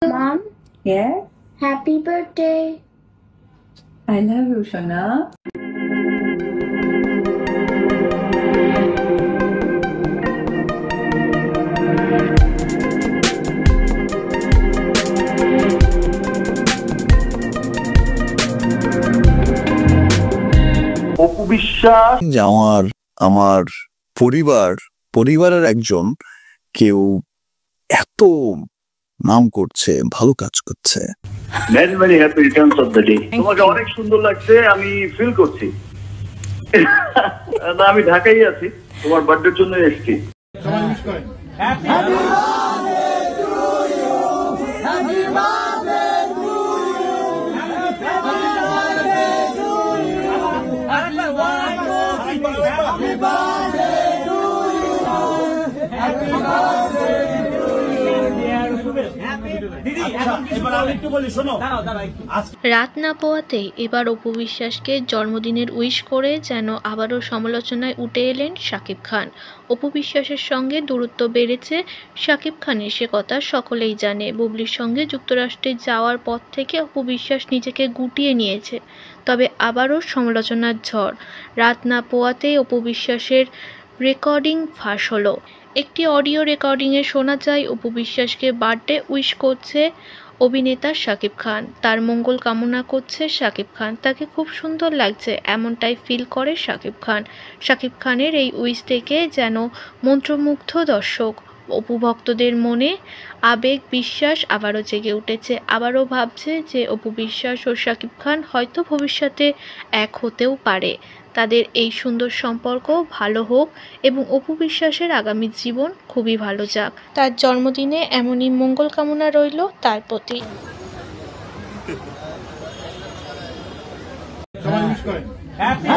Mom, Yeah, happy birthday. I love you, Shona. Apu Biswas যে আমার পরিবারের একজন কেউ এত নাম করছে, ভালো কাজ করছে। Very very happy Returns of the day. তোমাকে অনেক সুন্দর লাগছে, আমি ফিল করছি। না, আমি ঢাকায় আছি, তোমার বার্থডের জন্য এসেছি। রাত না পোয়াতেই এবার অপু বিশ্বাসকে জন্মদিনের উইশ করে যেন আবারও সমালোচনায় উঠে এলেন শাকিব খান। অপু বিশ্বাসের সঙ্গে দূরত্ব বেড়েছে শাকিব খানের, সে কথা সকলেই জানে। বুবলির সঙ্গে যুক্তরাষ্ট্রে যাওয়ার পর থেকে অপু বিশ্বাস নিজেকে গুটিয়ে নিয়েছে, তবে আবারও সমালোচনার ঝড়। রাত না পোয়াতেই অপু বিশ্বাসের রেকর্ডিং ফাঁস হলো। একটি অডিও রেকর্ডিংয়ে শোনা যায় অপু বিশ্বাসকে বার্থডে উইশ করছে অভিনেতা শাকিব খান, তার মঙ্গল কামনা করছে শাকিব খান, তাকে খুব সুন্দর লাগছে এমনটাই ফিল করে শাকিব খান। শাকিব খানের এই উইশ থেকে যেন মন্ত্রমুগ্ধ দর্শক। অপু ভক্তদের মনে আবেগ বিশ্বাস আবারও জেগে উঠেছে, আবারও ভাবছে যে অপু বিশ্বাস ও শাকিব খান হয়তো ভবিষ্যতে এক হতেও পারে। তাদের এই সুন্দর সম্পর্ক ভালো হোক এবং অপু বিশ্বাসের আগামী জীবন খুবই ভালো যাক। তার জন্মদিনে এমনই মঙ্গল কামনা রইল তার প্রতি। হ্যাপি